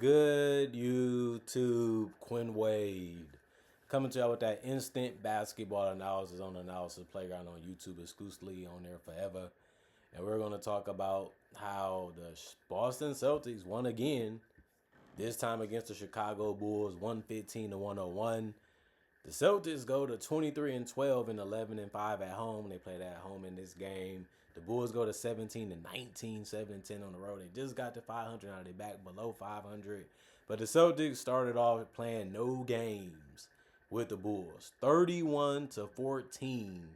good, YouTube? Quinn Wade coming to y'all with that instant basketball analysis on the Analysis Playground on YouTube, exclusively on there forever. And we're going to talk about how the Boston Celtics won again, this time against the Chicago Bulls, 115 to 101. The Celtics go to 23 and 12 and 11 and 5 at home. They played at home in this game. The Bulls go to 17 and 19, 7 and 10 on the road. They just got to 500. Now they back below 500. But the Celtics started off playing no games with the Bulls, 31 to 14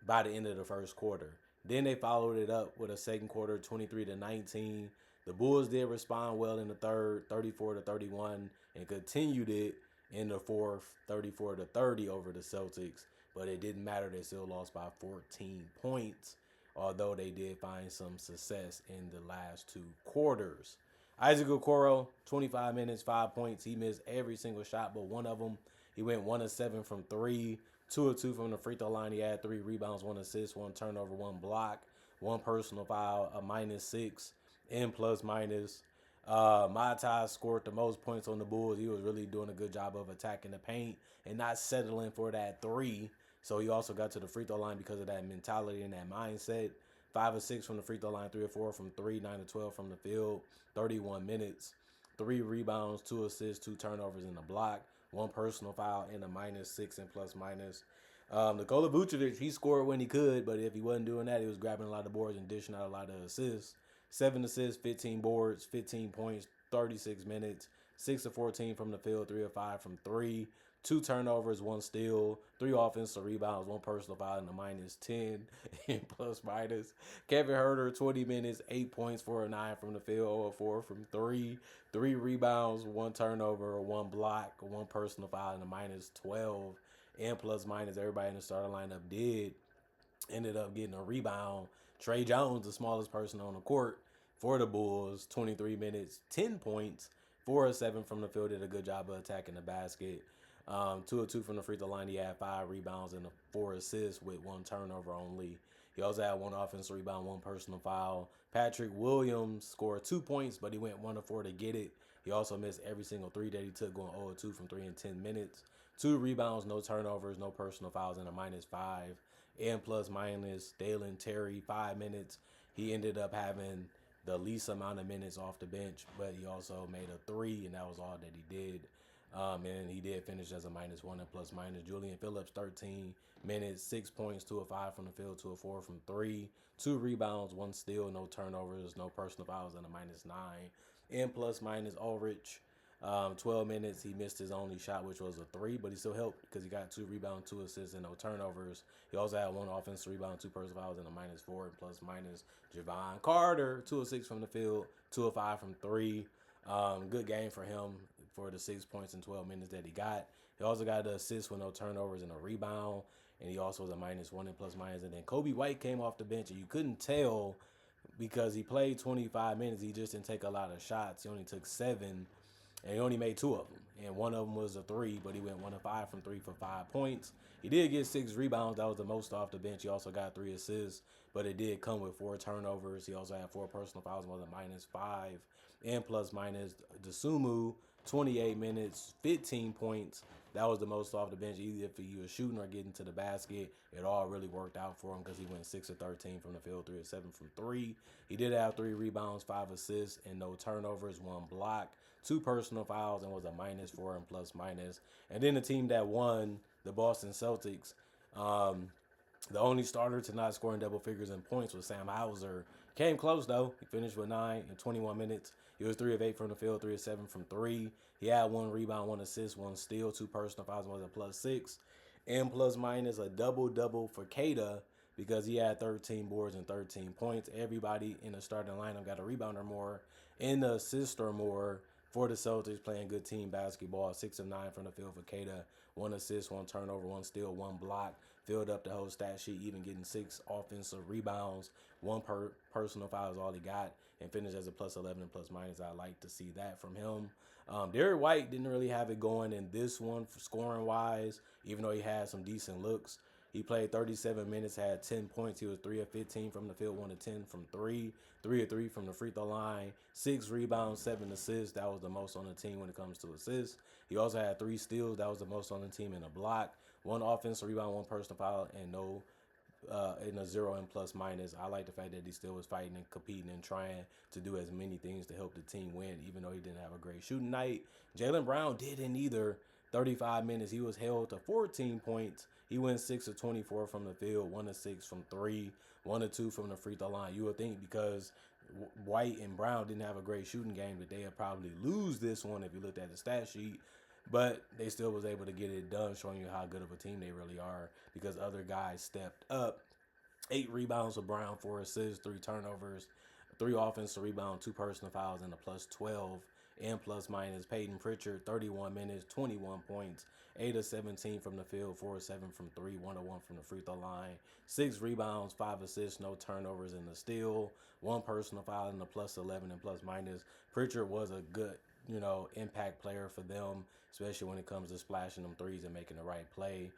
by the end of the first quarter. Then they followed it up with a second quarter, 23 to 19. The Bulls did respond well in the third, 34 to 31, and continued it in the fourth, 34 to 30 over the Celtics. But it didn't matter. They still lost by 14 points, although they did find some success in the last two quarters. Isaac Okoro, 25 minutes, 5 points. He missed every single shot but one of them. He went 1 of 7 from 3, 2 of 2 from the free throw line. He had 3 rebounds, 1 assist, 1 turnover, 1 block, 1 personal foul, a -6, and plus minus. Matai scored the most points on the Bulls. He was really doing a good job of attacking the paint and not settling for that 3. So he also got to the free throw line because of that mentality and that mindset. 5 of 6 from the free throw line, 3 of 4 from 3, 9 of 12 from the field, 31 minutes, 3 rebounds, 2 assists, 2 turnovers in the block, 1 personal foul, and a -6 and plus minus. Nikola Vucevic, he scored when he could, but if he wasn't doing that, he was grabbing a lot of boards and dishing out a lot of assists. 7 assists, 15 boards, 15 points, 36 minutes, 6 of 14 from the field, 3 of 5 from 3, 2 turnovers, 1 steal, 3 offensive rebounds, 1 personal foul, and a -10 and plus minus. Kevin Huerter, 20 minutes, 8 points, 4 of 9 from the field, 0 of 4 from 3, 3 rebounds, 1 turnover, 1 block, 1 personal foul, and a -12 and plus minus. Everybody in the starting lineup ended up getting a rebound. Trey Jones, the smallest person on the court for the Bulls, 23 minutes, 10 points, 4 of 7 from the field, did a good job of attacking the basket. 2 of 2 from the free throw line. He had 5 rebounds and 4 assists with 1 turnover only. He also had 1 offensive rebound, 1 personal foul. Patrick Williams scored 2 points, but he went 1 of 4 to get it. He also missed every single 3 that he took, going 0 of 2 from 3 in 10 minutes. 2 rebounds, no turnovers, no personal fouls, and a -5. And plus minus, Dalen Terry, 5 minutes. He ended up having the least amount of minutes off the bench, but he also made a 3, and that was all that he did. And he did finish as a -1 and plus minus. Julian Phillips, 13 minutes, 6 points, 2 of 5 from the field, 2 of 4 from 3, 2 rebounds, 1 steal, no turnovers, no personal fouls, and a -9. And plus minus, Ulrich, 12 minutes. He missed his only shot, which was a 3, but he still helped because he got 2 rebounds, 2 assists, and no turnovers. He also had 1 offensive rebound, 2 personal fouls, and a -4 and plus minus. Javon Carter, 2 of 6 from the field, 2 of 5 from 3. Good game for him for the 6 points in 12 minutes that he got. He also got the assist with no turnovers and a rebound, and he also was a -1 and plus minus. And then Kobe White came off the bench, and you couldn't tell because he played 25 minutes. He just didn't take a lot of shots. He only took 7. And he only made 2 of them. And one of them was a 3, but he went 1 of 5 from 3 for 5 points. He did get 6 rebounds. That was the most off the bench. He also got 3 assists, but it did come with 4 turnovers. He also had 4 personal fouls, was a -5 and plus minus. Desumu, 28 minutes, 15 points. That was the most off the bench. Either if he was shooting or getting to the basket, it all really worked out for him because he went 6 of 13 from the field, 3 of 7 from 3. He did have 3 rebounds, 5 assists, and no turnovers, 1 block, 2 personal fouls, and was a -4 and plus minus. And then the team that won, the Boston Celtics, the only starter to not score in double figures in points was Sam Hauser. Came close, though. He finished with 9 in 21 minutes. He was 3 of 8 from the field, 3 of 7 from 3. He had 1 rebound, 1 assist, 1 steal, 2 personal fouls, was a +6. And plus minus a double-double for Kada because he had 13 boards and 13 points. Everybody in the starting lineup got a rebound or more and the assist or more for the Celtics, playing good team basketball. 6 of 9 from the field for Kada. 1 assist, 1 turnover, 1 steal, 1 block. Filled up the whole stat sheet, even getting 6 offensive rebounds. 1 personal foul is all he got, and finished as a +11 and plus minus. I like to see that from him. Derek White didn't really have it going in this one for scoring wise, even though he had some decent looks. He played 37 minutes, had 10 points. He was 3 of 15 from the field, 1 of 10 from 3, 3 of 3 from the free throw line, 6 rebounds, 7 assists. That was the most on the team when it comes to assists. He also had 3 steals. That was the most on the team in a block. 1 offensive rebound, 1 personal foul, and no in a 0 and plus minus. I like the fact that he still was fighting and competing and trying to do as many things to help the team win, even though he didn't have a great shooting night. Jaylen Brown didn't either. 35 minutes, he was held to 14 points. He went 6 of 24 from the field, 1 of 6 from 3, 1 of 2 from the free throw line. You would think because White and Brown didn't have a great shooting game that they would probably lose this one if you looked at the stat sheet. But they still was able to get it done, showing you how good of a team they really are because other guys stepped up. 8 rebounds for Brown, 4 assists, 3 turnovers, 3 offensive rebounds, 2 personal fouls, and a plus 12 and plus minus. Peyton Pritchard, 31 minutes, 21 points, 8 of 17 from the field, 4 of 7 from 3, 1 of 1 from the free throw line, 6 rebounds, 5 assists, no turnovers, and a steal, 1 personal foul, and a plus 11 and plus minus. Pritchard was a good, impact player for them, especially when it comes to splashing them threes and making the right play.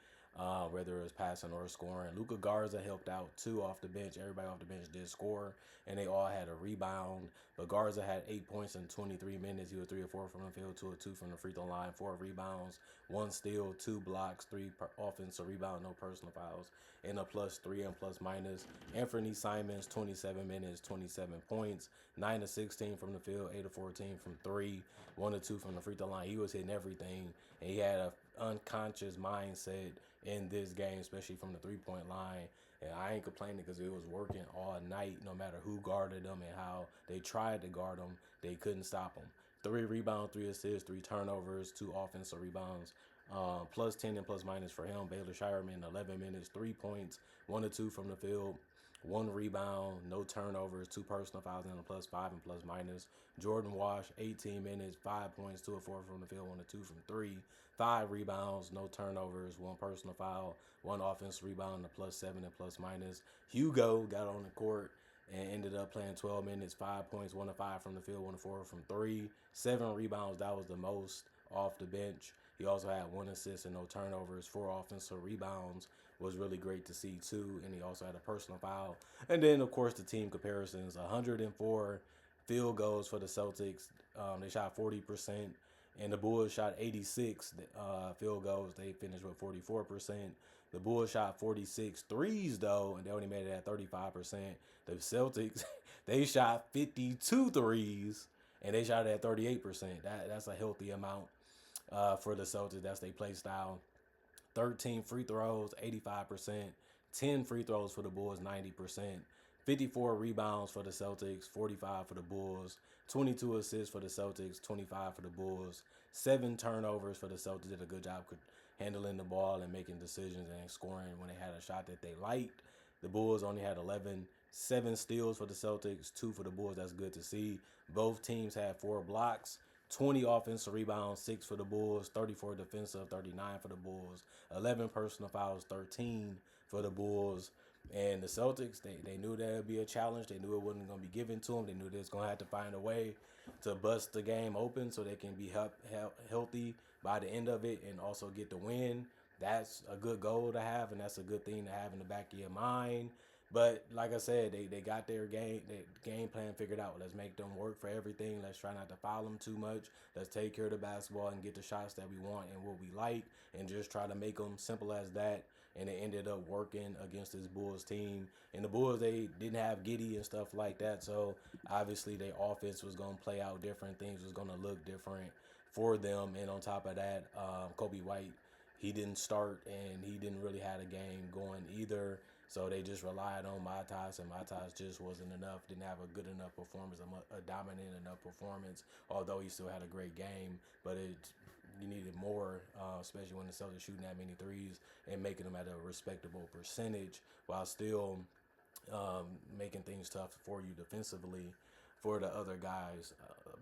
Whether it was passing or scoring. Luka Garza helped out too off the bench. Everybody off the bench did score, and they all had a rebound. But Garza had 8 points in 23 minutes. He was 3 of 4 from the field, 2 of 2 from the free throw line, 4 rebounds, 1 steal, 2 blocks, 3 offensive rebound, no personal fouls, and a plus 3 and plus minus. Anthony Simons, 27 minutes, 27 points, 9 of 16 from the field, 8 of 14 from 3, 1 of 2 from the free throw line. He was hitting everything, and he had an unconscious mindset in this game, especially from the three-point line. And I ain't complaining because it was working all night, no matter who guarded them and how they tried to guard them, they couldn't stop them. 3 rebounds, 3 assists, 3 turnovers, 2 offensive rebounds, plus 10 and plus minus for him. Baylor Shireman, 11 minutes, 3 points, 1 of 2 from the field, 1 rebound, no turnovers, 2 personal fouls, and a plus 5 and plus minus. Jordan Wash, 18 minutes, 5 points, 2 of 4 from the field, 1 of 2 from 3, 5 rebounds, no turnovers, 1 personal foul, 1 offensive rebound, a plus 7 and plus minus. Hugo got on the court and ended up playing 12 minutes, 5 points, 1 of 5 from the field, 1 of 4 from 3, 7 rebounds. That was the most off the bench. He also had 1 assist and no turnovers, 4 offensive rebounds. Was really great to see too, and he also had a personal foul. And then, of course, the team comparisons: 104 field goals for the Celtics. They shot 40%, and the Bulls shot 86 field goals. They finished with 44%. The Bulls shot 46 threes, though, and they only made it at 35%. The Celtics, they shot 52 threes, and they shot it at 38%. That's a healthy amount for the Celtics. That's their play style. 13 free throws, 85%. 10 free throws for the Bulls, 90%. 54 rebounds for the Celtics, 45 for the Bulls. 22 assists for the Celtics, 25 for the Bulls. 7 turnovers for the Celtics. Did a good job handling the ball and making decisions and scoring when they had a shot that they liked. The Bulls only had 11. 7 steals for the Celtics, 2 for the Bulls. That's good to see. Both teams had 4 blocks. 20 offensive rebounds, 6 for the Bulls, 34 defensive, 39 for the Bulls, 11 personal fouls, 13 for the Bulls. And the Celtics, they knew that would be a challenge. They knew it wasn't going to be given to them. They knew they was going to have to find a way to bust the game open so they can be healthy by the end of it and also get the win. That's a good goal to have, and that's a good thing to have in the back of your mind. But like I said, they got their game plan figured out. Let's make them work for everything. Let's try not to foul them too much. Let's take care of the basketball and get the shots that we want and what we like, and just try to make them simple as that. And it ended up working against this Bulls team. And the Bulls, they didn't have Giddey and stuff like that, so obviously their offense was going to play out different. Things was going to look different for them. And on top of that, Kobe White, he didn't start, and he didn't really have a game going either. So they just relied on Matas, and Matas just wasn't enough. Didn't have a good enough performance, a dominant enough performance, although he still had a great game. But you needed more, especially when the Celtics shooting that many threes and making them at a respectable percentage while still making things tough for you defensively for the other guys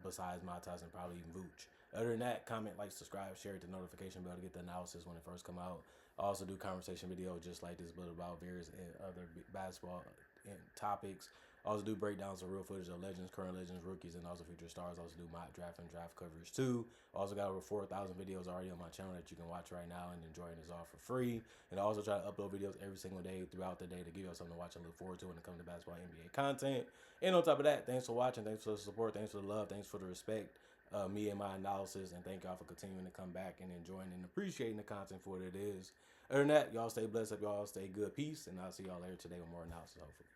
besides Matas and probably even Vooch. Other than that, comment, like, subscribe, share it, the notification bell to get the analysis when it first come out. I also do conversation videos just like this, but about various and other basketball topics. I also do breakdowns of real footage of legends, current legends, rookies, and also future stars. I also do mock draft and draft coverage too. I also got over 4,000 videos already on my channel that you can watch right now and enjoying this all for free. And I also try to upload videos every single day throughout the day to give you something to watch and look forward to when it comes to basketball NBA content. And on top of that, thanks for watching, thanks for the support, thanks for the love, thanks for the respect. Me and my analysis, and thank y'all for continuing to come back and enjoying and appreciating the content for what it is. Other than that, y'all stay blessed, y'all stay good, peace, and I'll see y'all later today with more analysis, hopefully.